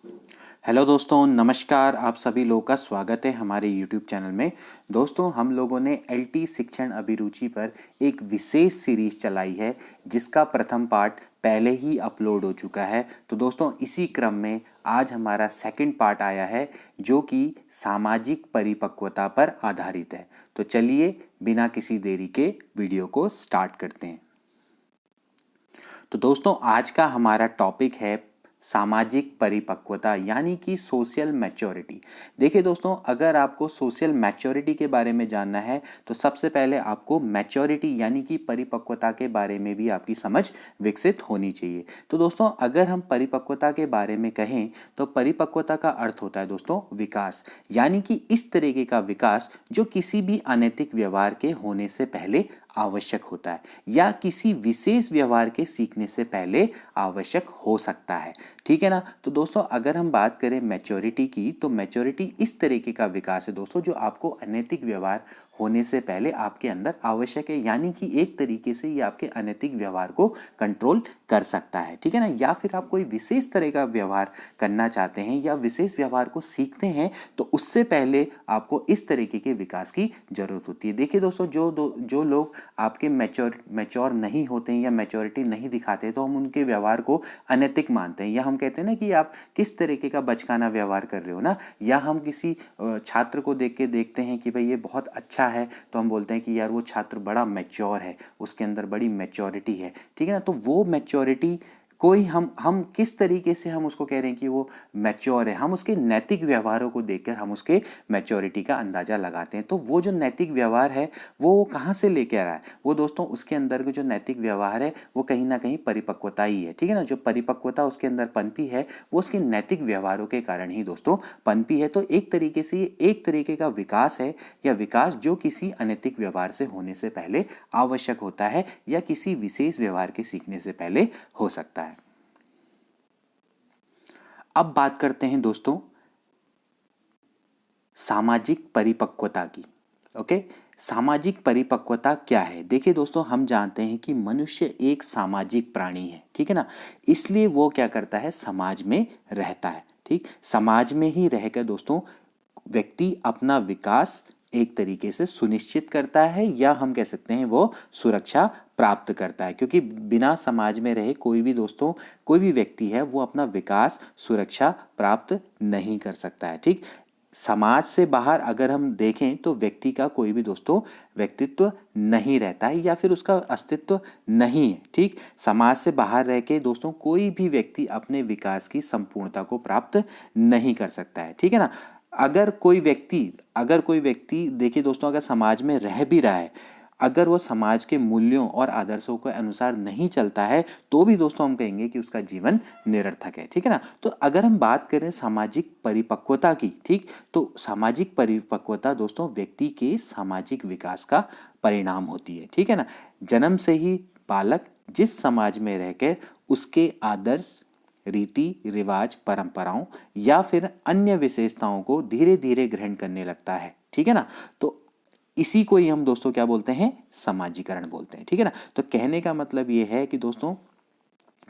Hello दोस्तों, नमस्कार। आप सभी लोगों का स्वागत है हमारे यूट्यूब चैनल में। दोस्तों, हम लोगों ने एलटी शिक्षण अभिरुचि पर एक विशेष सीरीज चलाई है जिसका प्रथम पार्ट पहले ही अपलोड हो चुका है। तो दोस्तों, इसी क्रम में आज हमारा सेकंड पार्ट आया है जो कि सामाजिक परिपक्वता पर आधारित है। तो चलिए बिना किसी देरी के वीडियो को स्टार्ट करते हैं। तो दोस्तों, आज का हमारा टॉपिक है सामाजिक परिपक्वता यानी कि सोशल मैच्योरिटी। देखिए दोस्तों, अगर आपको सोशल मैच्योरिटी के बारे में जानना है तो सबसे पहले आपको मैच्योरिटी यानी कि परिपक्वता के बारे में भी आपकी समझ विकसित होनी चाहिए। तो दोस्तों, अगर हम परिपक्वता के बारे में कहें तो परिपक्वता का अर्थ होता है दोस्तों विकास, यानी कि इस तरीके का विकास जो किसी भी अनैतिक व्यवहार के होने से पहले आवश्यक होता है या किसी विशेष व्यवहार के सीखने से पहले आवश्यक हो सकता है। ठीक है ना। तो दोस्तों, अगर हम बात करें मैच्योरिटी की तो मैच्योरिटी इस तरीके का विकास है दोस्तों जो आपको अनैतिक व्यवहार होने से पहले आपके अंदर आवश्यक है, यानी कि एक तरीके से ये आपके अनैतिक व्यवहार को कंट्रोल कर सकता है। ठीक है ना। या फिर आप कोई विशेष तरह का व्यवहार करना चाहते हैं या विशेष व्यवहार को सीखते हैं तो उससे पहले आपको इस तरीके के विकास की जरूरत होती है। देखिए दोस्तों, जो लोग आपके मैच्योर नहीं होते हैं या मैच्योरिटी नहीं दिखाते तो हम उनके व्यवहार को अनैतिक मानते हैं, या हम कहते हैं ना कि आप किस तरीके का बचकाना व्यवहार कर रहे हो ना। या हम किसी छात्र को देख के देखते हैं कि भाई ये बहुत अच्छा है तो हम बोलते हैं कि यार वो छात्र बड़ा मैच्योर है, उसके अंदर बड़ी मैच्योरिटी है। ठीक है ना। तो वो मैच्योरिटी कोई हम किस तरीके से हम उसको कह रहे हैं कि वो मैच्योर है, हम उसके नैतिक व्यवहारों को देखकर हम उसके मैच्योरिटी का अंदाजा लगाते हैं। तो वो जो नैतिक व्यवहार है वो कहाँ से लेके आ रहा है? वो दोस्तों उसके अंदर के जो नैतिक व्यवहार है वो कहीं ना कहीं परिपक्वता ही है। ठीक है ना। जो परिपक्वता उसके अंदर पनपी है वो उसके नैतिक व्यवहारों के कारण ही दोस्तों पनपी है। तो एक तरीके से ये एक तरीके का विकास है या विकास जो किसी अनैतिक व्यवहार से होने से पहले आवश्यक होता है या किसी विशेष व्यवहार के सीखने से पहले हो सकता है। अब बात करते हैं दोस्तों सामाजिक परिपक्वता की। ओके, सामाजिक परिपक्वता क्या है? देखिए दोस्तों, हम जानते हैं कि मनुष्य एक सामाजिक प्राणी है। ठीक है ना। इसलिए वो क्या करता है, समाज में रहता है। ठीक, समाज में ही रहकर दोस्तों व्यक्ति अपना विकास एक तरीके से सुनिश्चित करता है या हम कह सकते हैं वो सुरक्षा प्राप्त करता है, क्योंकि बिना समाज में रहे कोई भी दोस्तों कोई भी व्यक्ति है वो अपना विकास सुरक्षा प्राप्त नहीं कर सकता है। ठीक, समाज से बाहर अगर हम देखें तो व्यक्ति का कोई भी दोस्तों व्यक्तित्व नहीं रहता है या फिर उसका अस्तित्व नहीं है। ठीक, समाज से बाहर रह के दोस्तों कोई भी व्यक्ति अपने विकास की संपूर्णता को प्राप्त नहीं कर सकता है। ठीक है ना। अगर कोई व्यक्ति देखिए दोस्तों, अगर समाज में रह भी रहा है, अगर वो समाज के मूल्यों और आदर्शों के अनुसार नहीं चलता है तो भी दोस्तों हम कहेंगे कि उसका जीवन निरर्थक है। ठीक है ना। तो अगर हम बात करें सामाजिक परिपक्वता की, ठीक, तो सामाजिक परिपक्वता दोस्तों व्यक्ति के सामाजिक विकास का परिणाम होती है। ठीक है ना। जन्म से ही बालक जिस समाज में रहकर उसके आदर्श रीति रिवाज परंपराओं या फिर अन्य विशेषताओं को धीरे धीरे ग्रहण करने लगता है। ठीक है ना। तो इसी को ही हम दोस्तों क्या बोलते हैं, समाजीकरण बोलते हैं। ठीक है ना। तो कहने का मतलब ये है कि दोस्तों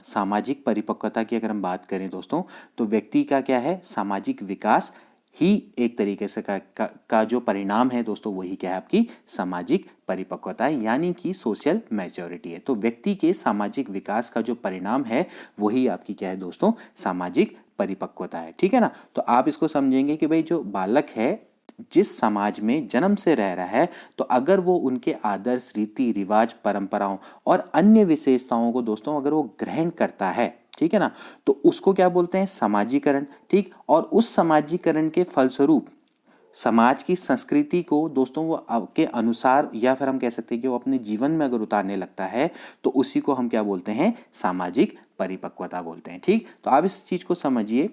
सामाजिक परिपक्वता की अगर हम बात करें दोस्तों तो व्यक्ति का क्या है, सामाजिक विकास ही एक तरीके से का जो परिणाम है दोस्तों वही क्या है, आपकी सामाजिक परिपक्वता है, यानी कि सोशल मैच्योरिटी है। तो व्यक्ति के सामाजिक विकास का जो परिणाम है वही आपकी क्या है दोस्तों, सामाजिक परिपक्वता है। ठीक है ना। तो आप इसको समझेंगे कि भाई जो बालक है जिस समाज में जन्म से रह रहा है तो अगर वो उनके आदर्श रीति रिवाज परंपराओं और अन्य विशेषताओं को दोस्तों अगर वो ग्रहण करता है, ठीक है ना, तो उसको क्या बोलते हैं, समाजीकरण। ठीक, और उस समाजीकरण के फलस्वरूप समाज की संस्कृति को दोस्तों वो आपके अनुसार या फिर हम कह सकते हैं कि वो अपने जीवन में अगर उतारने लगता है तो उसी को हम क्या बोलते हैं, सामाजिक परिपक्वता बोलते हैं। ठीक, तो आप इस चीज को समझिए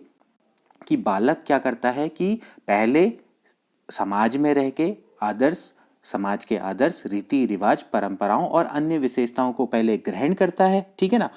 कि बालक क्या करता है कि पहले समाज में रह के समाज के आदर्श रीति रिवाज परंपराओं और अन्य विशेषताओं को पहले ग्रहण करता है। ठीक है ना।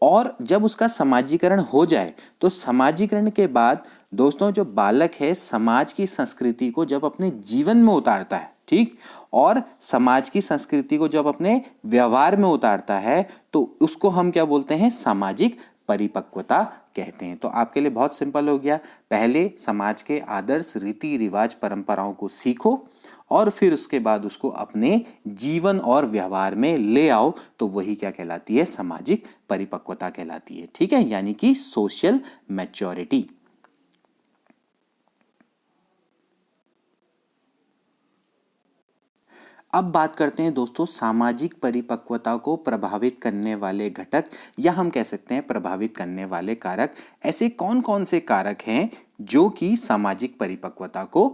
और जब उसका समाजीकरण हो जाए तो समाजीकरण के बाद दोस्तों जो बालक है समाज की संस्कृति को जब अपने जीवन में उतारता है, ठीक, और समाज की संस्कृति को जब अपने व्यवहार में उतारता है तो उसको हम क्या बोलते हैं, सामाजिक परिपक्वता कहते हैं। तो आपके लिए बहुत सिंपल हो गया, पहले समाज के आदर्श रीति रिवाज परंपराओं को सीखो और फिर उसके बाद उसको अपने जीवन और व्यवहार में ले आओ, तो वही क्या कहलाती है, सामाजिक परिपक्वता कहलाती है। ठीक है, यानी कि सोशल मैच्योरिटी। अब बात करते हैं दोस्तों सामाजिक परिपक्वता को प्रभावित करने वाले घटक, या हम कह सकते हैं प्रभावित करने वाले कारक। ऐसे कौन कौन से कारक हैं जो कि सामाजिक परिपक्वता को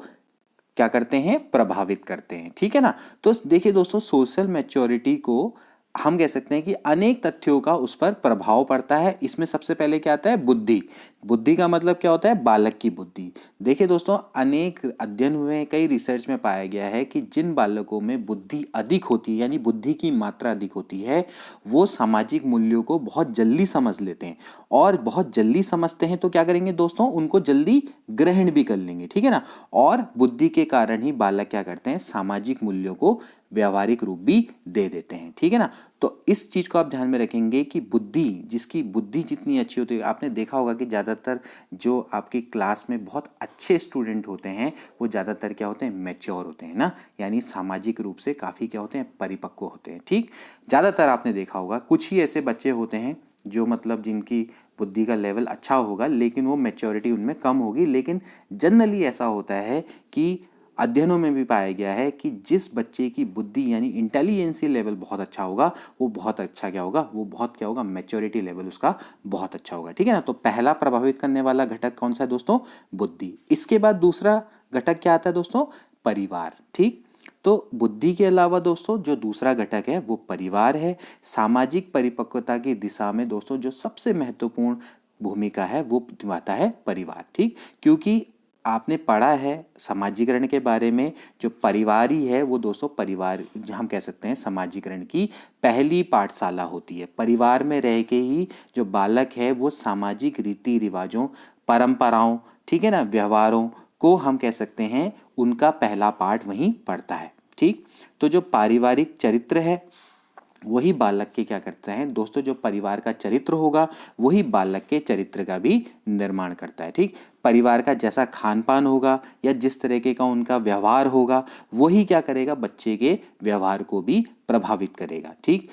क्या करते हैं, प्रभावित करते हैं। ठीक है ना। तो देखिए दोस्तों, सोशल मैच्योरिटी को हम कह सकते हैं कि अनेक तथ्यों का उस पर प्रभाव पड़ता है। इसमें सबसे पहले क्या आता है, बुद्धि। बुद्धि का मतलब क्या होता है, बालक की बुद्धि। देखिए दोस्तों, अनेक अध्ययन हुए हैं, कई रिसर्च में पाया गया है कि जिन बालकों में बुद्धि अधिक होती है, यानी बुद्धि की मात्रा अधिक होती है, वो सामाजिक मूल्यों को बहुत जल्दी समझ लेते हैं। और बहुत जल्दी समझते हैं तो क्या करेंगे दोस्तों, उनको जल्दी ग्रहण भी कर लेंगे। ठीक है ना। और बुद्धि के कारण ही बालक क्या करते हैं, सामाजिक मूल्यों को व्यावहारिक रूप भी दे देते हैं। ठीक है ना। तो इस चीज को आप ध्यान में रखेंगे कि बुद्धि, जिसकी बुद्धि जितनी अच्छी होती है, आपने देखा होगा कि ज्यादातर जो आपकी क्लास में बहुत अच्छे स्टूडेंट होते हैं वो ज्यादातर क्या होते हैं, मैच्योर होते हैं ना, यानी सामाजिक रूप से काफी क्या होते हैं, परिपक्व होते हैं। ठीक, ज्यादातर आपने देखा होगा, कुछ ही ऐसे बच्चे होते हैं जो मतलब जिनकी बुद्धि का लेवल अच्छा होगा लेकिन वो मैच्योरिटी उनमें कम होगी। लेकिन जनरली ऐसा होता है कि अध्ययनों में भी पाया गया है कि जिस बच्चे की बुद्धि यानी इंटेलिजेंसी लेवल बहुत अच्छा होगा, वो बहुत अच्छा क्या होगा, वो बहुत क्या होगा, मैच्योरिटी लेवल उसका बहुत अच्छा होगा। ठीक है ना। तो पहला प्रभावित करने वाला घटक कौन सा है दोस्तों, बुद्धि। इसके बाद दूसरा घटक क्या आता है दोस्तों, परिवार। ठीक, तो बुद्धि के अलावा दोस्तों जो दूसरा घटक है वो परिवार है। सामाजिक परिपक्वता की दिशा में दोस्तों जो सबसे महत्वपूर्ण भूमिका है वो निभाता है परिवार। ठीक, क्योंकि आपने पढ़ा है समाजीकरण के बारे में, जो परिवार ही है वो दोस्तों, परिवार हम कह सकते हैं समाजीकरण की पहली पाठशाला होती है। परिवार में रह के ही जो बालक है वो सामाजिक रीति रिवाजों, परंपराओं, ठीक है ना, व्यवहारों को हम कह सकते हैं उनका पहला पाठ वहीं पढ़ता है। ठीक, तो जो पारिवारिक चरित्र है वही बालक के क्या करते हैं दोस्तों, जो परिवार का चरित्र होगा वही बालक के चरित्र का भी निर्माण करता है। ठीक, परिवार का जैसा खान पान होगा या जिस तरीके का उनका व्यवहार होगा वही क्या करेगा, बच्चे के व्यवहार को भी प्रभावित करेगा। ठीक,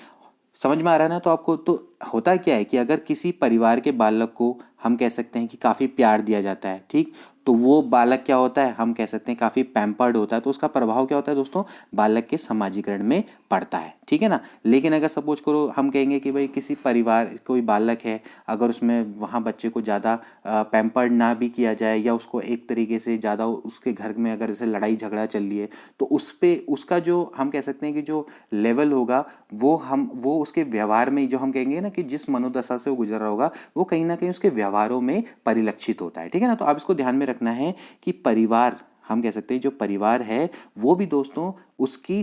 समझ में आ रहा है ना। तो आपको तो होता क्या है कि अगर किसी परिवार के बालक को हम कह सकते हैं कि काफ़ी प्यार दिया जाता है, ठीक, तो वो बालक क्या होता है, हम कह सकते हैं काफ़ी पैम्पर्ड होता है, तो उसका प्रभाव क्या होता है दोस्तों, बालक के समाजीकरण में पड़ता है। ठीक है ना। लेकिन अगर सपोज करो हम कहेंगे कि भाई किसी परिवार कोई बालक है, अगर उसमें वहाँ बच्चे को ज़्यादा पैम्पर्ड ना भी किया जाए या उसको एक तरीके से ज़्यादा उसके घर में अगर जैसे लड़ाई झगड़ा चल रही है तो उस पर उसका जो हम कह सकते हैं कि जो लेवल होगा वो उसके व्यवहार में, जो हम कहेंगे ना कि जिस मनोदशा से वो गुजर रहा होगा वो कहीं ना कहीं उसके व्यवहारों में परिलक्षित होता है। ठीक है ना। तो आप इसको ध्यान में रखना है कि परिवार, हम कह सकते हैं जो परिवार है वो भी दोस्तों उसकी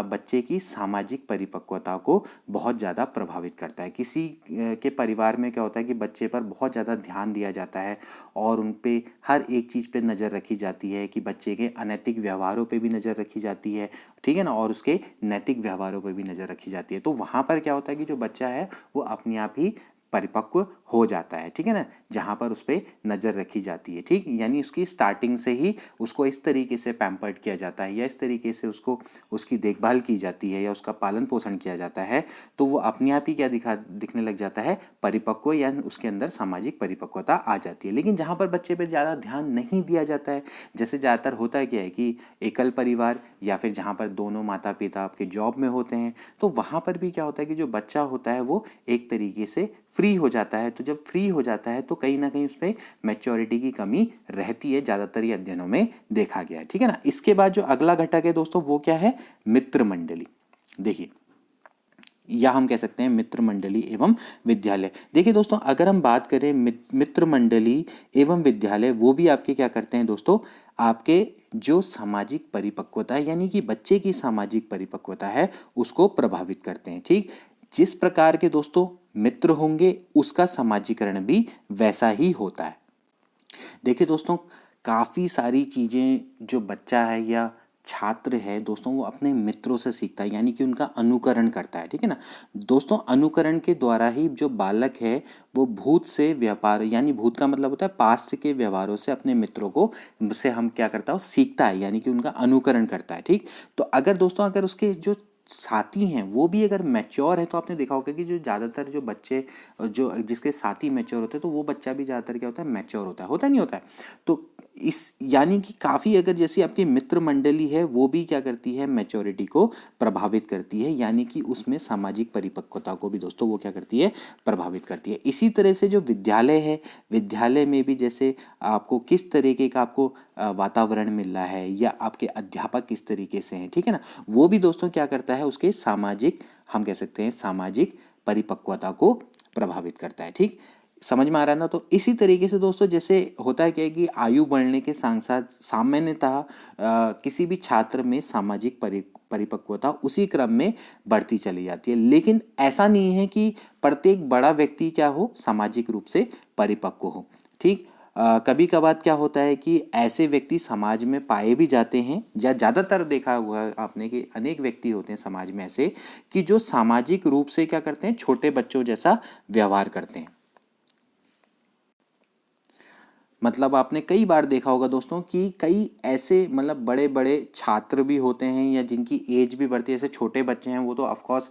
बच्चे की सामाजिक परिपक्वता को बहुत ज़्यादा प्रभावित करता है। किसी के परिवार में क्या होता है कि बच्चे पर बहुत ज़्यादा ध्यान दिया जाता है और उन पे हर एक चीज़ पे नज़र रखी जाती है, कि बच्चे के अनैतिक व्यवहारों पे भी नज़र रखी जाती है। ठीक है ना। और उसके नैतिक व्यवहारों पे भी नज़र रखी जाती है। तो वहाँ पर क्या होता है कि जो बच्चा है वो अपने आप ही परिपक्व हो जाता है। ठीक है ना, जहाँ पर उस पर नज़र रखी जाती है। ठीक, यानी उसकी स्टार्टिंग से ही उसको इस तरीके से पैम्पर्ड किया जाता है या इस तरीके से उसको उसकी देखभाल की जाती है या उसका पालन पोषण किया जाता है, तो वो अपने आप ही क्या दिखने लग जाता है, परिपक्व, या उसके अंदर सामाजिक परिपक्वता आ जाती है। लेकिन जहाँ पर बच्चे पर ज़्यादा ध्यान नहीं दिया जाता है, जैसे ज़्यादातर होता है क्या है कि एकल परिवार या फिर जहाँ पर दोनों माता पिता आपके जॉब में होते हैं, तो वहाँ पर भी क्या होता है कि जो बच्चा होता है वो एक तरीके से फ्री हो जाता है। तो जब फ्री हो जाता है तो कहीं ना कहीं उसमें मैच्योरिटी की कमी रहती है, ज़्यादातर ये अध्ययनों में देखा गया है। ठीक है ना। इसके बाद जो अगला घटक है दोस्तों वो क्या है, मित्र मंडली। देखिए, या हम कह सकते हैं मित्र मंडली एवं विद्यालय। देखिए दोस्तों, अगर हम बात करें मित्र मंडली एवं विद्यालय, वो भी आपके क्या करते हैं दोस्तों, आपके जो सामाजिक परिपक्वता है यानी कि बच्चे की सामाजिक परिपक्वता है उसको प्रभावित करते हैं। ठीक, जिस प्रकार के दोस्तों मित्र होंगे उसका समाजीकरण भी वैसा ही होता है। देखिए दोस्तों, काफ़ी सारी चीज़ें जो बच्चा है या छात्र है दोस्तों वो अपने मित्रों से सीखता है, यानी कि उनका अनुकरण करता है, ठीक है ना दोस्तों। अनुकरण के द्वारा ही जो बालक है वो भूत से व्यापार, यानी भूत का मतलब होता है पास्ट के व्यवहारों से अपने मित्रों को से हम क्या करता है सीखता है, यानी कि उनका अनुकरण करता है, ठीक। तो अगर दोस्तों अगर उसके जो साथी हैं वो भी अगर मैच्योर है, तो आपने देखा होगा कि जो ज़्यादातर जो बच्चे जो जिसके साथी मैच्योर होते हैं तो वो बच्चा भी ज़्यादातर क्या होता है मैच्योर होता है नहीं होता है। तो इस यानी कि काफ़ी अगर जैसी आपकी मित्र मंडली है वो भी क्या करती है मैच्योरिटी को प्रभावित करती है, यानी कि उसमें सामाजिक परिपक्वता को भी दोस्तों वो क्या करती है प्रभावित करती है। इसी तरह से जो विद्यालय है, विद्यालय में भी जैसे आपको किस तरीके का आपको वातावरण मिल रहा है या आपके अध्यापक किस तरीके से हैं, ठीक है ना, वो भी दोस्तों क्या करता है उसके सामाजिक, हम कह सकते हैं सामाजिक परिपक्वता को प्रभावित करता है, ठीक। समझ में आ रहा है ना। तो इसी तरीके से दोस्तों जैसे होता है क्या है कि आयु बढ़ने के साथ साथ सामान्यतः किसी भी छात्र में सामाजिक परिपक्वता उसी क्रम में बढ़ती चली जाती है, लेकिन ऐसा नहीं है कि प्रत्येक बड़ा व्यक्ति क्या हो सामाजिक रूप से परिपक्व हो, ठीक। कभी कभार क्या होता है कि ऐसे व्यक्ति समाज में पाए भी जाते हैं, या ज़्यादातर देखा हुआ है आपने कि अनेक व्यक्ति होते हैं समाज में ऐसे कि जो सामाजिक रूप से क्या करते हैं छोटे बच्चों जैसा व्यवहार करते हैं। मतलब आपने कई बार देखा होगा दोस्तों कि कई ऐसे मतलब बड़े बड़े छात्र भी होते हैं या जिनकी एज भी बढ़ती है, जैसे छोटे बच्चे हैं वो तो ऑफकोर्स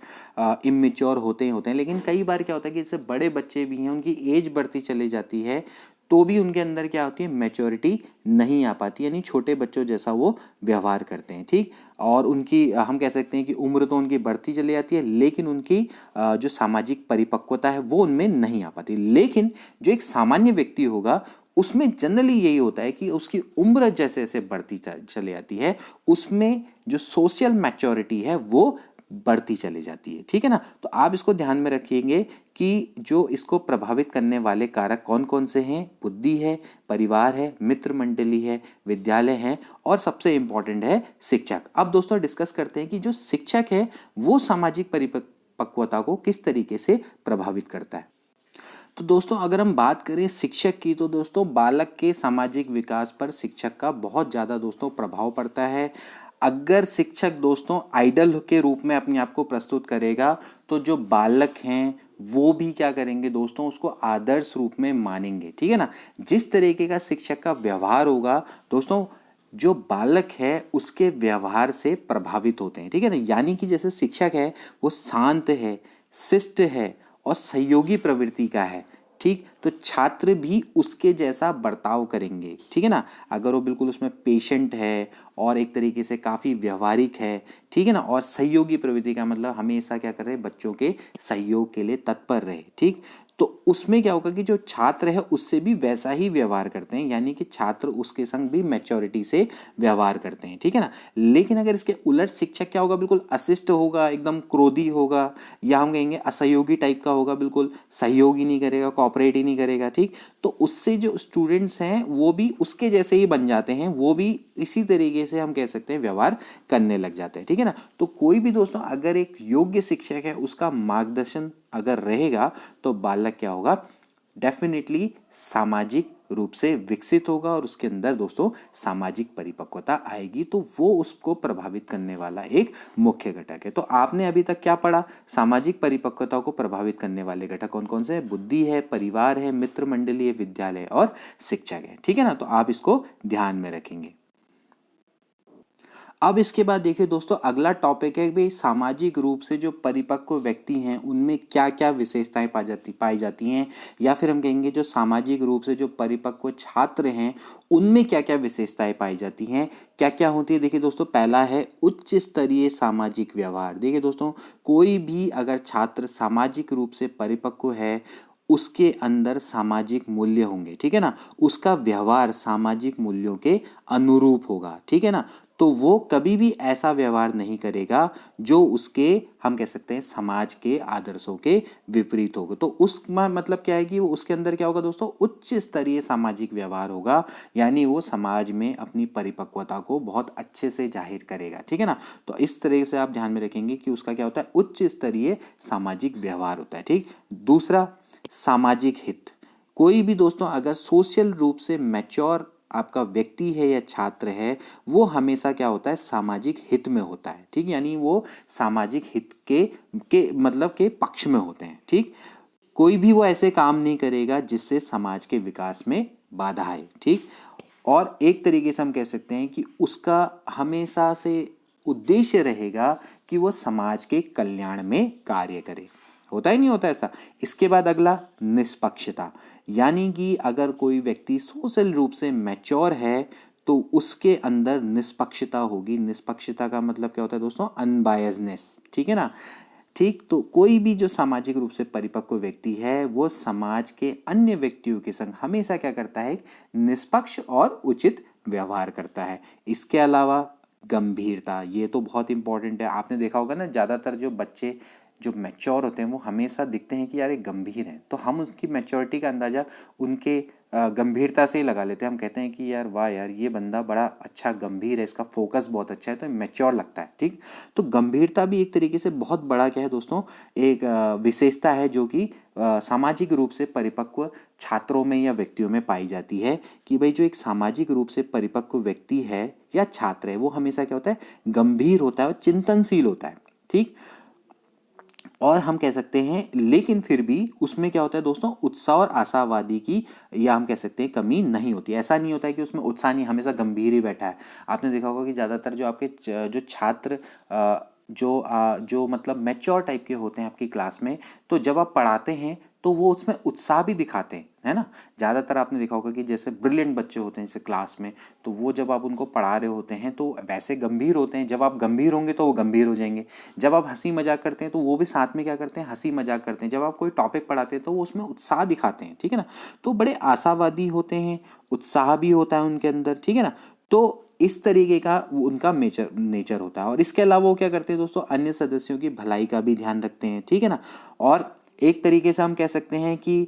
इमेच्योर होते हैं, लेकिन कई बार क्या होता है कि जैसे बड़े बच्चे भी हैं उनकी एज बढ़ती चली जाती है तो भी उनके अंदर क्या होती है मैच्योरिटी नहीं आ पाती, यानी छोटे बच्चों जैसा वो व्यवहार करते हैं, ठीक। और उनकी हम कह सकते हैं कि उम्र तो उनकी बढ़ती चली जाती है, लेकिन उनकी जो सामाजिक परिपक्वता है वो उनमें नहीं आ पाती। लेकिन जो एक सामान्य व्यक्ति होगा उसमें जनरली यही होता है कि उसकी उम्र जैसे जैसे बढ़ती चली जाती है उसमें जो सोशल मैच्योरिटी है वो बढ़ती चली जाती है, ठीक है ना। तो आप इसको ध्यान में रखिएंगे कि जो इसको प्रभावित करने वाले कारक कौन कौन से हैं, बुद्धि है, परिवार है, मित्र मंडली है, विद्यालय है और सबसे इंपॉर्टेंट है शिक्षक। अब दोस्तों डिस्कस करते हैं कि जो शिक्षक है वो सामाजिक परिपक्वता को किस तरीके से प्रभावित करता है। तो दोस्तों अगर हम बात करें शिक्षक की तो दोस्तों बालक के सामाजिक विकास पर शिक्षक का बहुत ज़्यादा दोस्तों प्रभाव पड़ता है। अगर शिक्षक दोस्तों आइडल के रूप में अपने आप को प्रस्तुत करेगा तो जो बालक हैं वो भी क्या करेंगे दोस्तों उसको आदर्श रूप में मानेंगे, ठीक है ना। जिस तरीके का शिक्षक का व्यवहार होगा दोस्तों जो बालक है उसके व्यवहार से प्रभावित होते हैं, ठीक है ना। यानी कि जैसे शिक्षक है वो शांत है, शिष्ट है और सहयोगी प्रवृत्ति का है, ठीक, तो छात्र भी उसके जैसा बर्ताव करेंगे, ठीक है ना। अगर वो बिल्कुल उसमें पेशेंट है और एक तरीके से काफ़ी व्यवहारिक है, ठीक है ना, और सहयोगी प्रवृत्ति का मतलब हमेशा क्या कर रहे हैं बच्चों के सहयोग के लिए तत्पर रहे, ठीक, तो उसमें क्या होगा कि जो छात्र है उससे भी वैसा ही व्यवहार करते हैं, यानी कि छात्र उसके संग भी मैच्योरिटी से व्यवहार करते हैं, ठीक है ना। लेकिन अगर इसके उलट शिक्षक क्या होगा बिल्कुल अशिष्ट होगा, एकदम क्रोधी होगा, या हम कहेंगे असहयोगी टाइप का होगा, बिल्कुल सहयोग ही नहीं करेगा, कॉपरेट ही नहीं करेगा, ठीक, तो उससे जो स्टूडेंट्स हैं वो भी उसके जैसे ही बन जाते हैं, वो भी इसी तरीके से हम कह सकते हैं व्यवहार करने लग जाते हैं, ठीक है ना। तो कोई भी दोस्तों अगर एक योग्य शिक्षक है उसका मार्गदर्शन अगर रहेगा तो बालक क्या होगा डेफिनेटली सामाजिक रूप से विकसित होगा और उसके अंदर दोस्तों सामाजिक परिपक्वता आएगी, तो वो उसको प्रभावित करने वाला एक मुख्य घटक है। तो आपने अभी तक क्या पढ़ा, सामाजिक परिपक्वता को प्रभावित करने वाले घटक कौन कौन से हैं, बुद्धि है, परिवार है, मित्र मंडली है, विद्यालय और शिक्षक है, ठीक है ना। तो आप इसको ध्यान में रखेंगे। अब इसके बाद देखिए दोस्तों अगला टॉपिक है भाई सामाजिक रूप से जो परिपक्व व्यक्ति हैं उनमें क्या क्या विशेषताएं पाई जाती हैं, या फिर हम कहेंगे जो सामाजिक रूप से जो परिपक्व छात्र हैं उनमें क्या क्या विशेषताएं पाई जाती हैं, क्या क्या होती है। देखिए दोस्तों पहला है उच्च स्तरीय सामाजिक व्यवहार। देखिए दोस्तों कोई भी अगर छात्र सामाजिक रूप से परिपक्व है उसके अंदर सामाजिक मूल्य होंगे, ठीक है ना, उसका व्यवहार सामाजिक मूल्यों के अनुरूप होगा, ठीक है ना। तो वो कभी भी ऐसा व्यवहार नहीं करेगा जो उसके हम कह सकते हैं समाज के आदर्शों के विपरीत होगा। तो उसका मतलब क्या है कि वो उसके अंदर क्या होगा दोस्तों उच्च स्तरीय सामाजिक व्यवहार होगा, यानी वो समाज में अपनी परिपक्वता को बहुत अच्छे से जाहिर करेगा, ठीक है ना। तो इस तरह से आप ध्यान में रखेंगे कि उसका क्या होता है उच्च स्तरीय सामाजिक व्यवहार होता है, ठीक। दूसरा सामाजिक हित। कोई भी दोस्तों अगर सोशल रूप से मैच्योर आपका व्यक्ति है या छात्र है वो हमेशा क्या होता है, सामाजिक हित में होता है। ठीक, यानी वो सामाजिक हित के मतलब के पक्ष में होते हैं। ठीक, कोई भी वो ऐसे काम नहीं करेगा जिससे समाज के विकास में बाधा आए। ठीक, और एक तरीके से हम कह सकते हैं कि उसका हमेशा से उद्देश्य रहेगा कि वो समाज के कल्याण में कार्य करे। होता ही नहीं होता ऐसा। इसके बाद अगला निष्पक्षता, यानी कि अगर कोई व्यक्ति सोशल रूप से मैच्योर है तो उसके अंदर निष्पक्षता होगी। निष्पक्षता का मतलब क्या होता है दोस्तों, अनबायसनेस। ठीक है ना। ठीक, तो कोई भी जो सामाजिक रूप से परिपक्व व्यक्ति है वो समाज के अन्य व्यक्तियों के संग हमेशा क्या करता है, निष्पक्ष और उचित व्यवहार करता है। इसके अलावा गंभीरता, ये तो बहुत इंपॉर्टेंट है। आपने देखा होगा ना, ज़्यादातर जो बच्चे जो मैच्योर होते हैं वो हमेशा दिखते हैं कि यार ये गंभीर हैं, तो हम उसकी मैच्योरिटी का अंदाज़ा उनके गंभीरता से ही लगा लेते हैं। हम कहते हैं कि यार वाह यार ये बंदा बड़ा अच्छा गंभीर है, इसका फोकस बहुत अच्छा है, तो मैच्योर लगता है। ठीक, तो गंभीरता भी एक तरीके से बहुत बड़ा क्या है दोस्तों, एक विशेषता है जो कि सामाजिक रूप से परिपक्व छात्रों में या व्यक्तियों में पाई जाती है कि भाई जो एक सामाजिक रूप से परिपक्व व्यक्ति है या छात्र है वो हमेशा क्या होता है, गंभीर होता है और चिंतनशील होता है। ठीक, और हम कह सकते हैं लेकिन फिर भी उसमें क्या होता है दोस्तों, उत्साह और आशावादी की या हम कह सकते हैं कमी नहीं होती। ऐसा नहीं होता है कि उसमें उत्साह नहीं, हमेशा गंभीर ही बैठा है। आपने देखा होगा कि ज़्यादातर जो आपके जो छात्र जो मतलब मैच्योर टाइप के होते हैं आपकी क्लास में, तो जब आप पढ़ाते हैं तो वो उसमें उत्साह भी दिखाते हैं, है ना। ज़्यादातर आपने देखा होगा कि जैसे ब्रिलियंट बच्चे होते हैं जैसे क्लास में, तो वो जब आप उनको पढ़ा रहे होते हैं तो वैसे गंभीर होते हैं। जब आप गंभीर होंगे तो वो गंभीर हो जाएंगे। जब आप हंसी मजाक करते हैं तो वो भी साथ में क्या करते हैं, हंसी मजाक करते हैं। जब आप कोई टॉपिक पढ़ाते हैं तो वो उसमें उत्साह दिखाते हैं। ठीक है ना, तो बड़े आशावादी होते हैं, उत्साह भी होता है उनके अंदर। ठीक है ना, तो इस तरीके का उनका नेचर होता है। और इसके अलावा वो क्या करते हैं दोस्तों, अन्य सदस्यों की भलाई का भी ध्यान रखते हैं। ठीक है ना, और एक तरीके से हम कह सकते हैं कि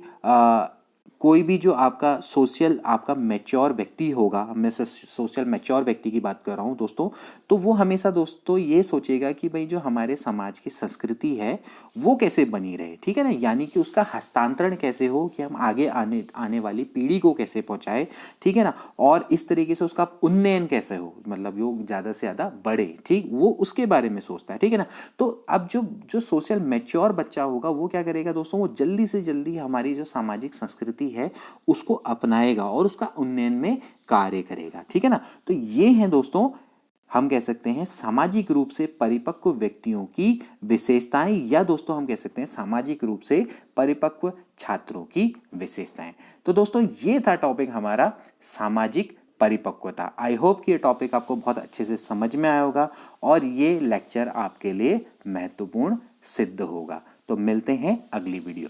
कोई भी जो आपका मैच्योर व्यक्ति होगा, मैं सोशल मैच्योर व्यक्ति की बात कर रहा हूँ दोस्तों, तो वो हमेशा दोस्तों ये सोचेगा कि भाई जो हमारे समाज की संस्कृति है वो कैसे बनी रहे। ठीक है ना, यानी कि उसका हस्तांतरण कैसे हो, कि हम आगे आने वाली पीढ़ी को कैसे पहुँचाए। ठीक है ना, और इस तरीके से उसका उन्नयन कैसे हो, मतलब वो ज़्यादा से ज़्यादा बढ़े। ठीक, वो उसके बारे में सोचता है। ठीक है ना, तो अब जो सोशल मैच्योर बच्चा होगा वो क्या करेगा दोस्तों, वो जल्दी से जल्दी हमारी जो सामाजिक संस्कृति है उसको अपनाएगा और उसका उन्नयन में कार्य करेगा। ठीक है ना, तो ये है दोस्तों, हम कह सकते हैं सामाजिक रूप से परिपक्व व्यक्तियों की विशेषताएं, या दोस्तों हम कह सकते हैं सामाजिक रूप से परिपक्व छात्रों की विशेषताएं। तो दोस्तों ये था टॉपिक हमारा, सामाजिक परिपक्वता। आई होप कि ये टॉपिक आपको बहुत अच्छे से समझ में आया होगा और ये लेक्चर आपके लिए महत्वपूर्ण सिद्ध होगा। तो मिलते हैं अगली वीडियो।